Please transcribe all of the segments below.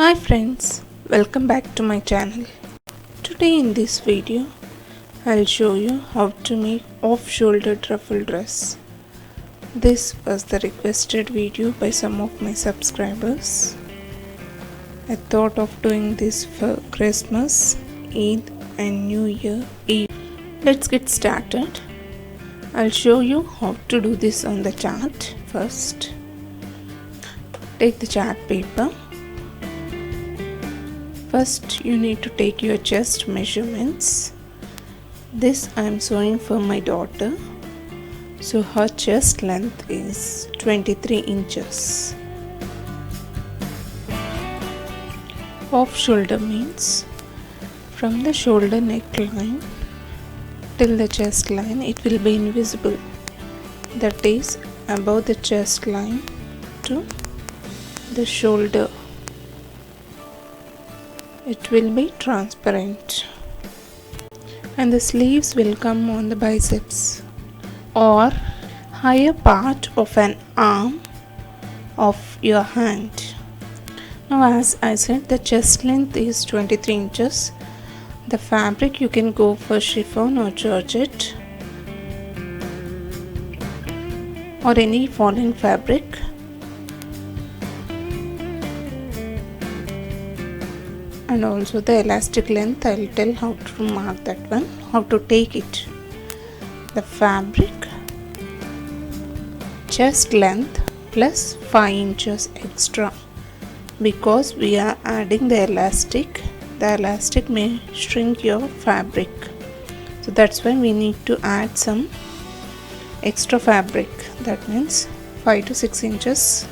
Hi friends, welcome back to my channel. Today in this video, I'll show you how to make off-shouldered ruffle dress. This was the requested video by some of my subscribers. I thought of doing this for Christmas, Eid and New Year Eve. Let's get started. I'll show you how to do this on the chart first. Take the chart paper. First, you need to take your chest measurements. This I am sewing for my daughter. So her chest length is 23 inches. Off shoulder means from the shoulder neckline till the chest line it will be invisible. That is above the chest line to the shoulder. It will be transparent and the sleeves will come on the biceps or higher part of an arm of your hand. Now as I said, the chest length is 23 inches. The fabric you can go for chiffon or georgette or any falling fabric. And also the elastic length, I will tell how to mark that one, how to take it. The fabric, chest length plus 5 inches extra because we are adding the elastic. The elastic may shrink your fabric, so that's why we need to add some extra fabric. That means 5 to 6 inches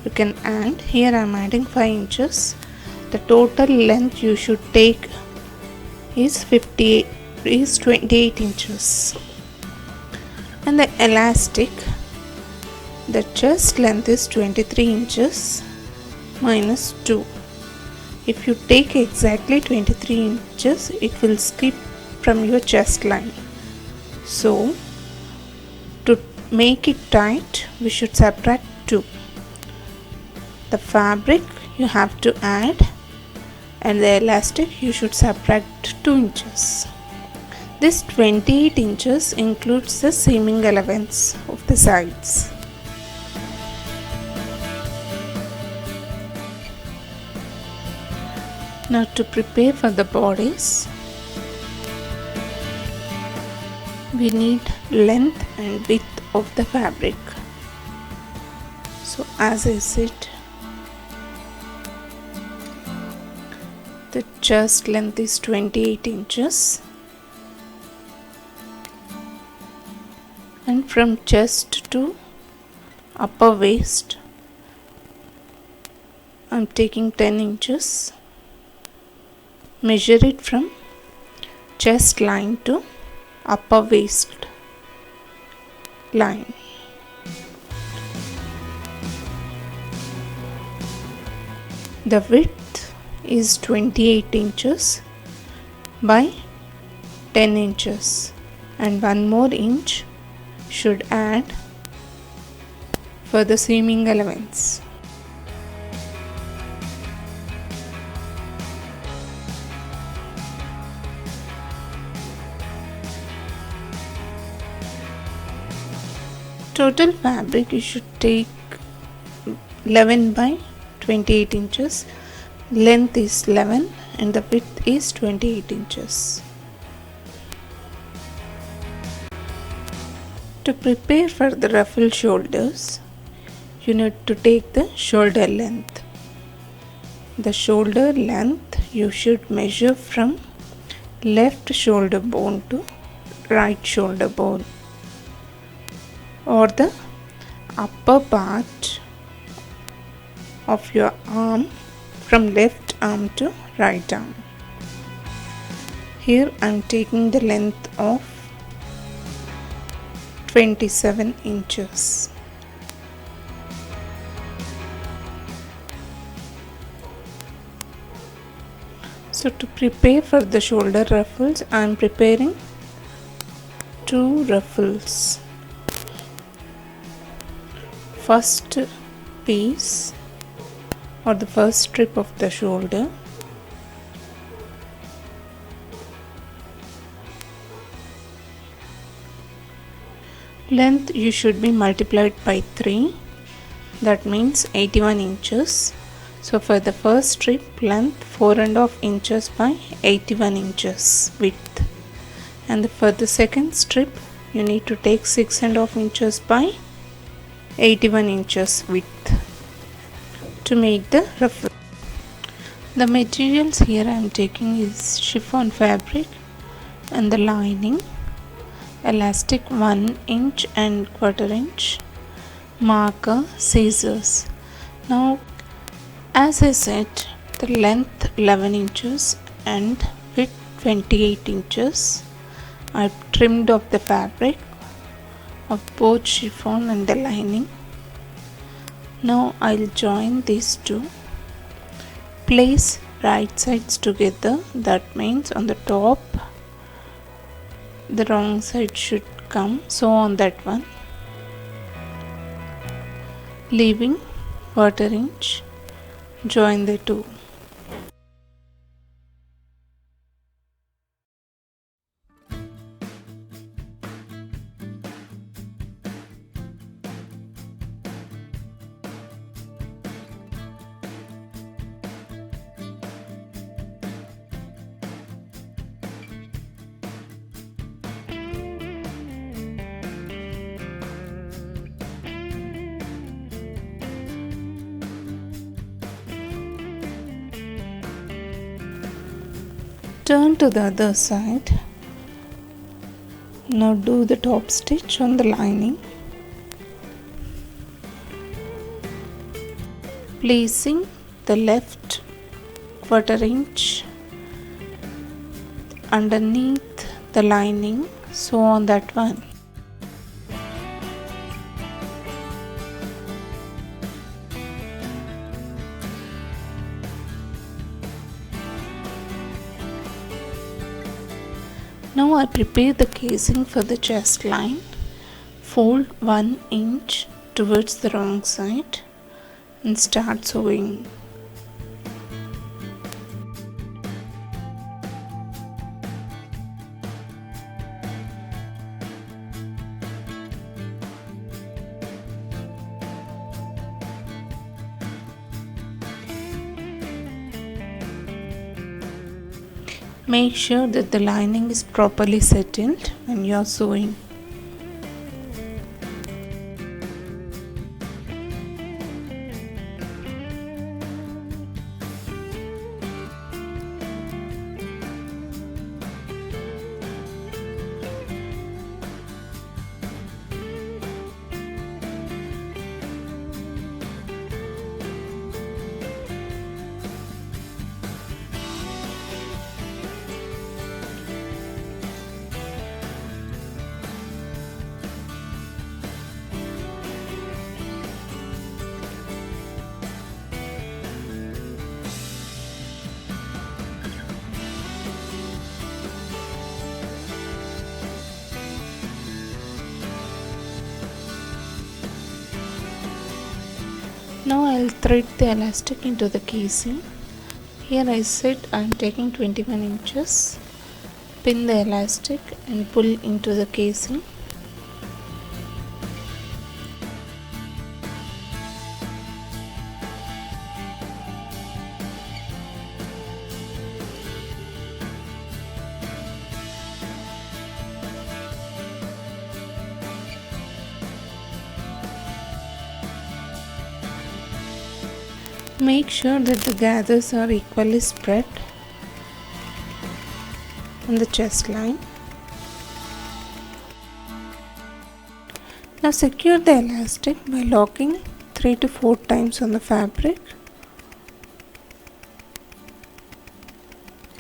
you can add. Here I am adding 5 inches. The total length you should take is 28 inches. And the elastic, the chest length is 23 inches minus 2. If you take exactly 23 inches, it will skip from your chest line. So to make it tight, we should subtract 2. The fabric you have to add and the elastic you should subtract 2 inches. This 28 inches includes the seaming allowance of the sides. Now to prepare for the bodice, we need length and width of the fabric. So as I said, the chest length is 28 inches and from chest to upper waist I am taking 10 inches. Measure it from chest line to upper waist line. The width is 28 inches by 10 inches and 1 more inch should add for the seaming allowance. Total fabric you should take 11 by 28 inches. Length is 11 and the width is 28 inches. To prepare for the ruffle shoulders, you need to take the shoulder length. The shoulder length you should measure from left shoulder bone to right shoulder bone, or the upper part of your arm from left arm to right arm. Here I am taking the length of 27 inches. So to prepare for the shoulder ruffles, I am preparing 2 ruffles. First piece or the first strip of the shoulder. Length you should be multiplied by 3, that means 81 inches. So for the first strip, length 4.5 inches by 81 inches width, and for the second strip you need to take 6.5 inches by 81 inches width to make the ruffle. The materials here I am taking is chiffon fabric and the lining, elastic 1 inch and 1/4 inch, marker, scissors. Now as I said, the length 11 inches and width 28 inches. I trimmed off the fabric of both chiffon and the lining. Now I'll join these two. Place right sides together, that means on the top the wrong side should come, so on that one, leaving 1/4 inch, join the two. Turn to the other side. Now do the top stitch on the lining, placing the left 1/4 inch underneath the lining, so on that one. Now I prepare the casing for the chest line. Fold 1 inch towards the wrong side and start sewing. Make sure that the lining is properly settled when you are sewing. Now I'll thread the elastic into the casing. Here I said I'm taking 21 inches. Pin the elastic and pull into the casing. Make sure that the gathers are equally spread on the chest line. Now secure the elastic by locking 3 to 4 times on the fabric.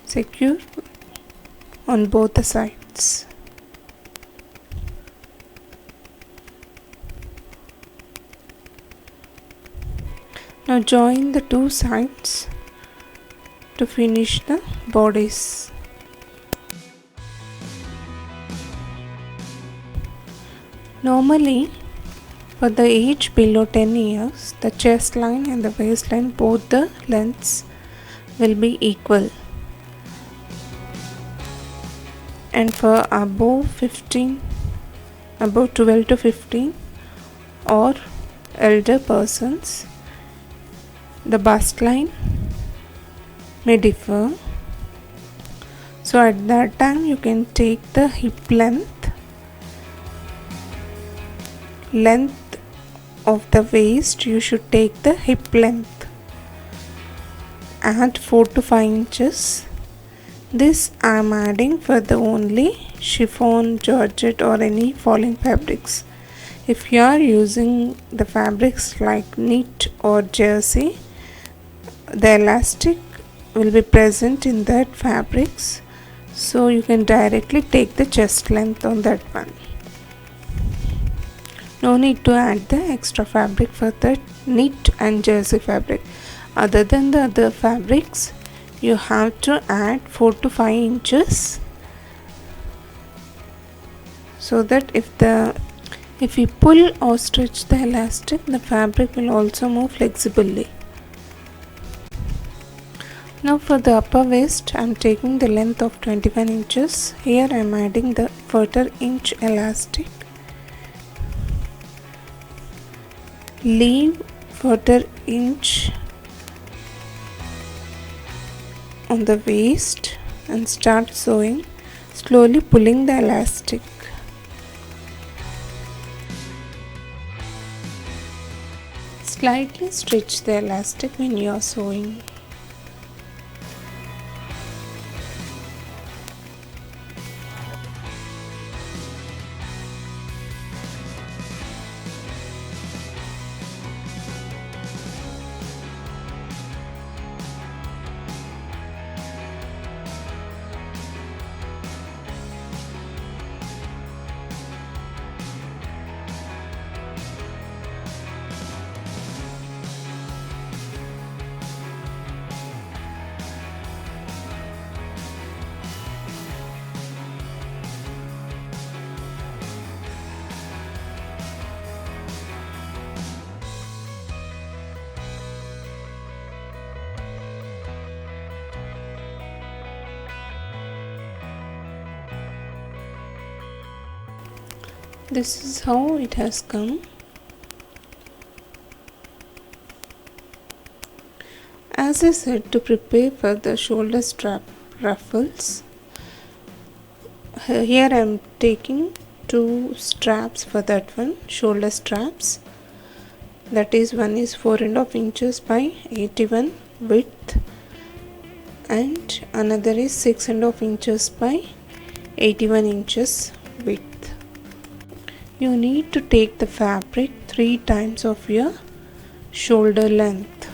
Secure on both the sides. Now join the two sides to finish the bodice. Normally For the age below 10 years, the chest line and the waistline, both the lengths will be equal. And for above 12 to 15 or elder persons, the bust line may differ. So at that time you can take the hip length of the waist. You should take the hip length, add 4 to 5 inches. This I am adding for the only chiffon, georgette or any falling fabrics. If you are using the fabrics like knit or jersey, the elastic will be present in that fabrics, so you can directly take the chest length on that one. No need to add the extra fabric for the knit and jersey fabric. Other than the other fabrics, you have to add 4 to 5 inches, so that if you pull or stretch the elastic, the fabric will also move flexibly. Now for the upper waist, I am taking the length of 21 inches. Here I am adding the 1/4 inch elastic. Leave 1/4 inch on the waist and start sewing, slowly pulling the elastic. Slightly stretch the elastic when you are sewing. This is how it has come. As I said, to prepare for the shoulder strap ruffles, here I am taking 2 straps for that one, shoulder straps. That is, one is 4.5 inches by 81 width and another is 6.5 inches by 81 inches width. You need to take the fabric 3 times of your shoulder length.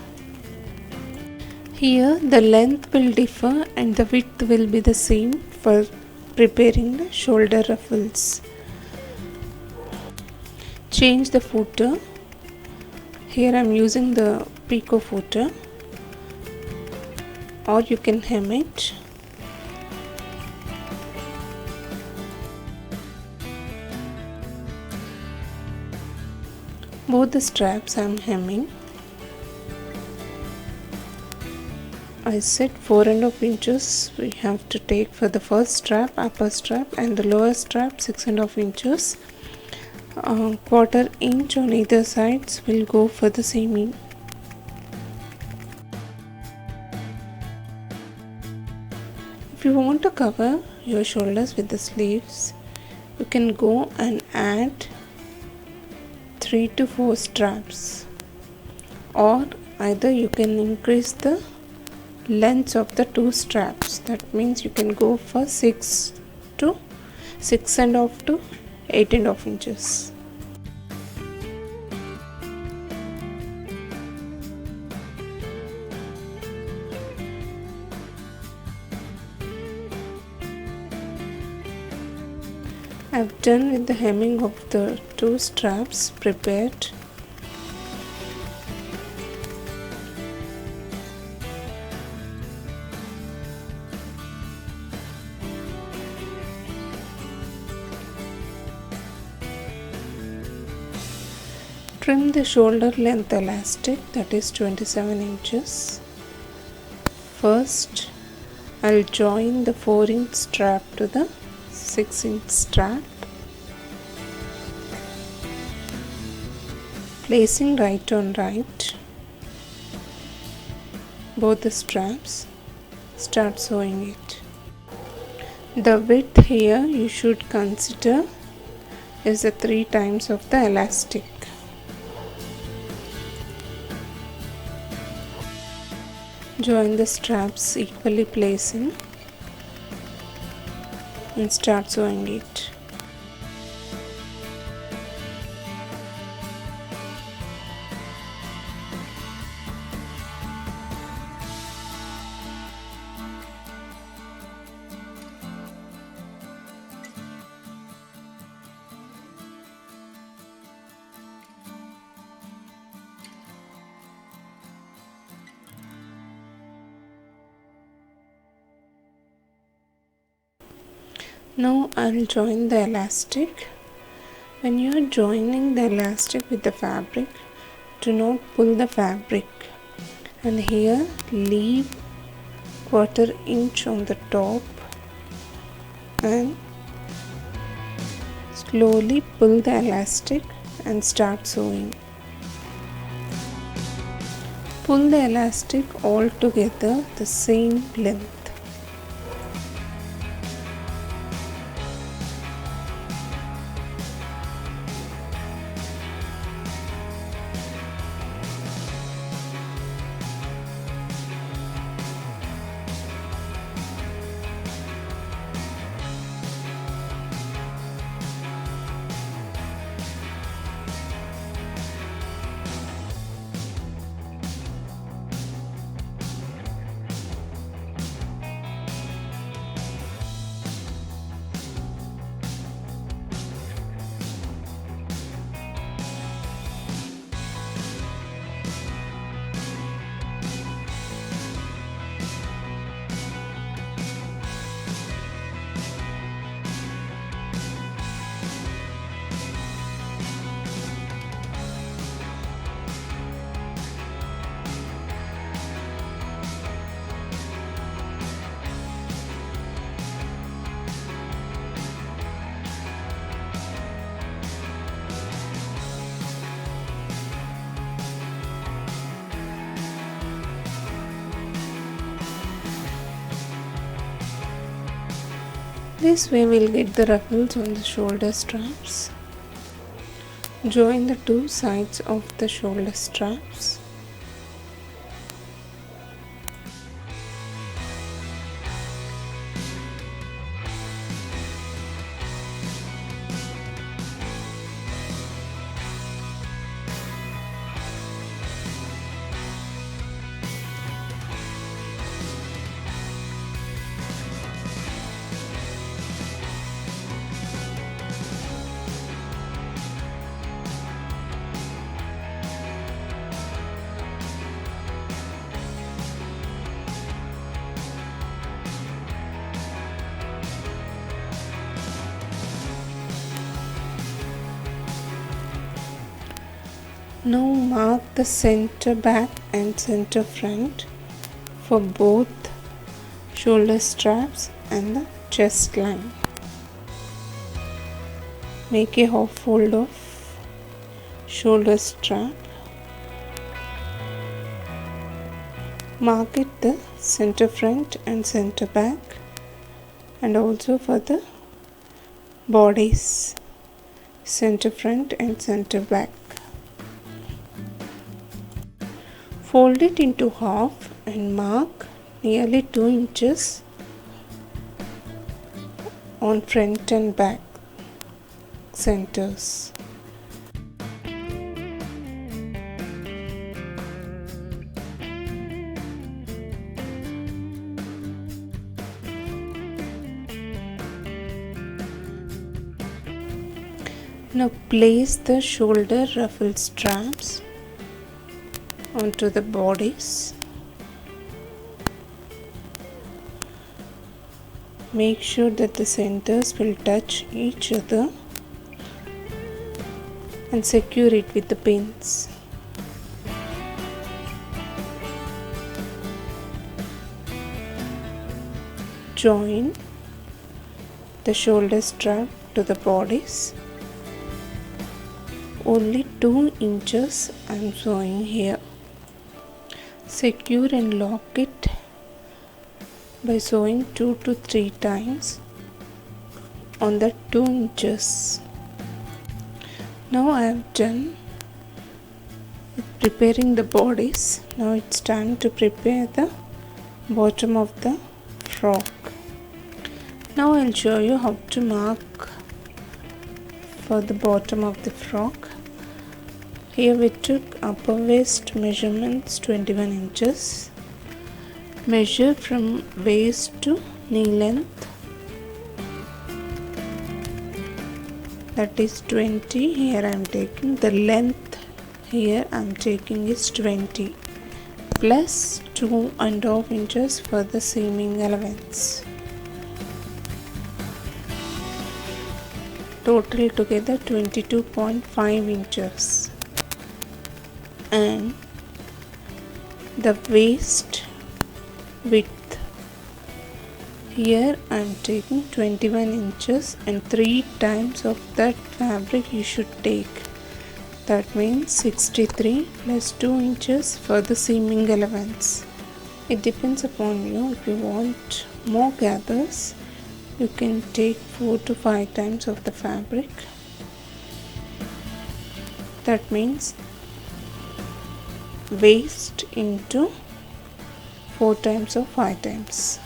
Here the length will differ and the width will be the same for preparing the shoulder ruffles. Change the footer. Here I am using the picot footer, or you can hem it. Both the straps I am hemming. I said 4.5 inches we have to take for the first strap, upper strap, and the lower strap 6.5 inches. 1/4 inch on either sides will go for the seaming. If you want to cover your shoulders with the sleeves, you can go and add 3 to 4 straps, or either you can increase the length of the 2 straps. That means you can go for 6 to 6.5 to 8.5 inches. I've done with the hemming of the 2 straps prepared. Trim the shoulder length elastic, that is 27 inches. First, I'll join the 4-inch strap to the 6-inch strap, placing right on right both the straps. Start sewing it. The width here you should consider is the 3 times of the elastic. Join the straps equally, placing and start sewing it. Now I'll join the elastic. When you are joining the elastic with the fabric, do not pull the fabric, and here leave 1/4 inch on the top and slowly pull the elastic and start sewing. Pull the elastic all together the same length. This way we'll get the ruffles on the shoulder straps. Join the 2 sides of the shoulder straps. Now mark the center back and center front for both shoulder straps and the chest line. Make a half fold of shoulder strap. Mark it the center front and center back, and also for the bodies, center front and center back. Fold it into half and mark nearly 2 inches on front and back centers. Now place the shoulder ruffle straps onto the bodies. Make sure that the centers will touch each other, and secure it with the pins. Join the shoulder strap to the bodice. Only 2 inches I am sewing here. Secure and lock it by sewing 2 to 3 times on the 2 inches. Now I have done with preparing the bodice. Now it's time to prepare the bottom of the frock. Now I'll show you how to mark for the bottom of the frock. Here we took upper waist measurements 21 inches. Measure from waist to knee length, that is 20. Here I am taking the length, here I am taking is 20 plus 2.5 inches for the seaming allowance. Total together 22.5 inches. And the waist width, here I am taking 21 inches and 3 times of that fabric you should take. That means 63 plus 2 inches for the seaming allowance. It depends upon you. If you want more gathers, you can take 4 to 5 times of the fabric. That means waist into 4 times or 5 times.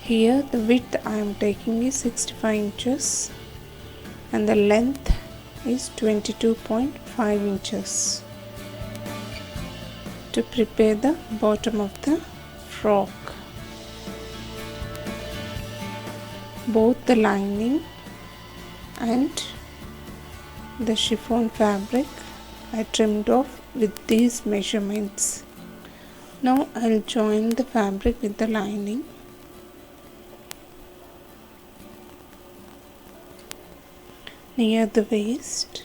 Here the width I am taking is 65 inches and the length is 22.5 inches to prepare the bottom of the frock. Both the lining and the chiffon fabric I trimmed off with these measurements. Now I'll join the fabric with the lining. Near the waist.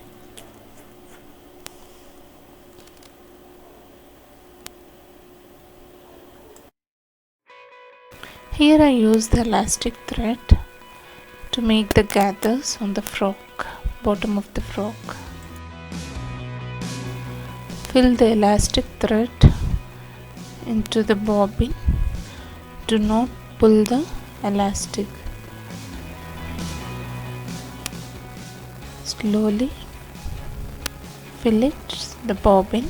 Here I use the elastic thread to make the gathers on the frock, bottom of the frock. Fill the elastic thread into the bobbin. Do not pull the elastic. Slowly fill it, the bobbin.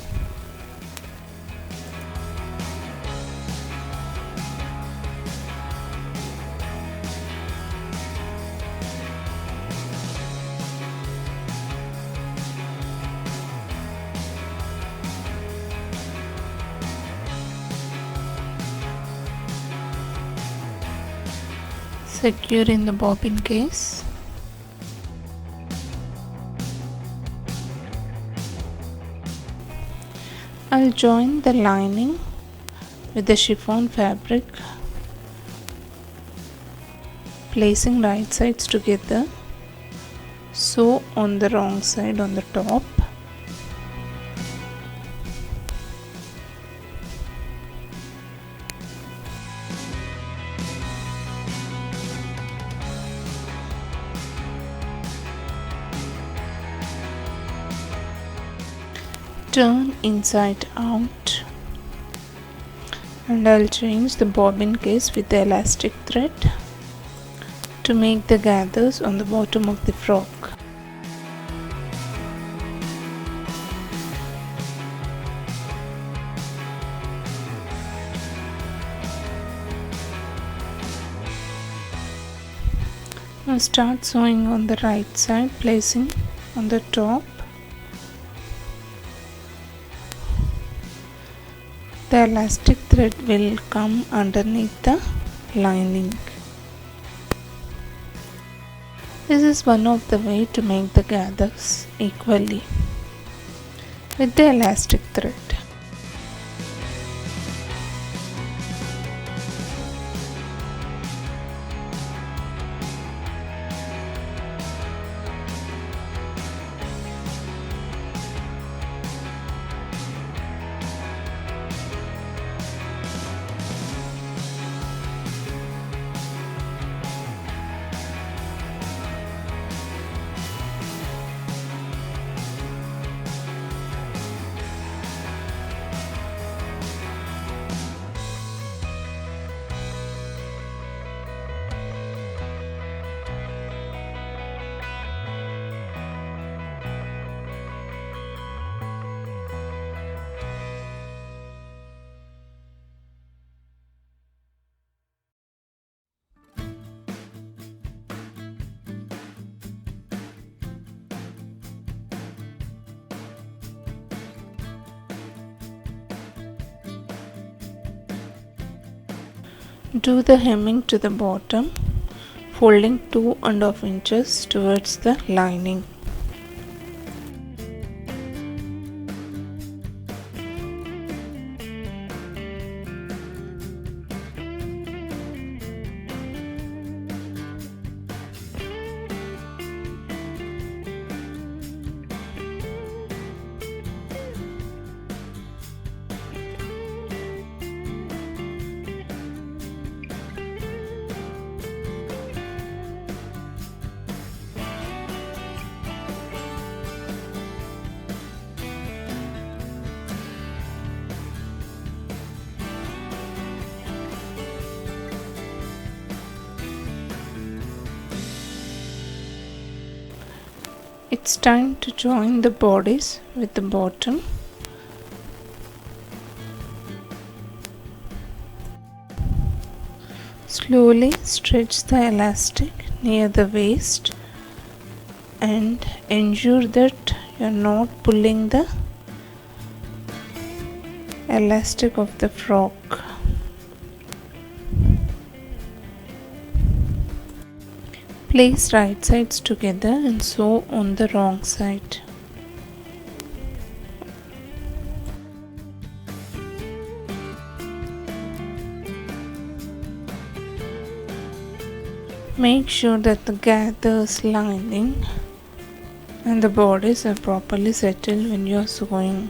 Secure in the bobbin case. I'll join the lining with the chiffon fabric, placing right sides together. Sew on the wrong side on the top. Turn inside out and I'll change the bobbin case with the elastic thread to make the gathers on the bottom of the frock. Now start sewing on the right side, placing on the top. The elastic thread will come underneath the lining. This is one of the way to make the gathers equally with the elastic thread. Do the hemming to the bottom, folding 2.5 inches towards the lining. It's time to join the bodies with the bottom. Slowly stretch the elastic near the waist and ensure that you are not pulling the elastic of the frock. Place right sides together and sew on the wrong side. Make sure that the gathers, lining and the bodies are properly settled when you are sewing.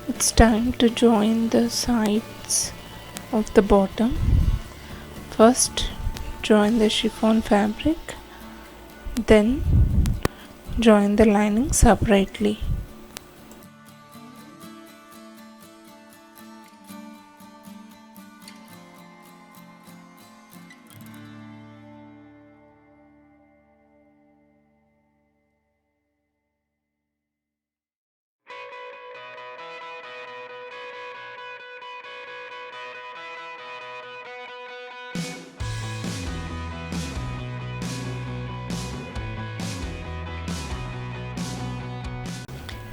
It's time to join the sides of the bottom. First join the chiffon fabric, then join the lining separately.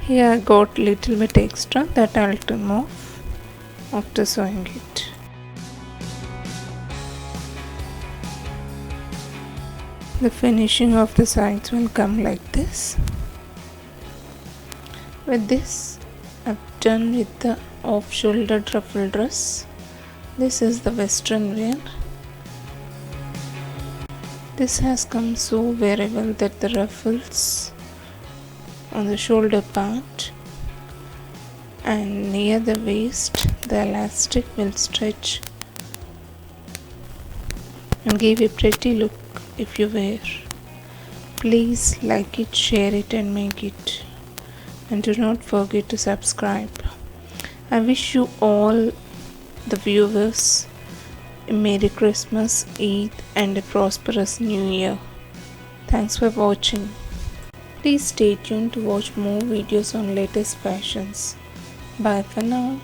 Here I got little bit extra that I'll trim off after sewing it. The finishing of the sides will come like this. With this I've done with the off-shouldered ruffle dress. This is the western wear. This has come so very well that the ruffles on the shoulder part and near the waist the elastic will stretch and give a pretty look if you wear. Please like it, share it and make it, and do not forget to subscribe. I wish you all the viewers a Merry Christmas, Eid and a prosperous New Year. Thanks for watching. Please stay tuned to watch more videos on latest fashions. Bye for now.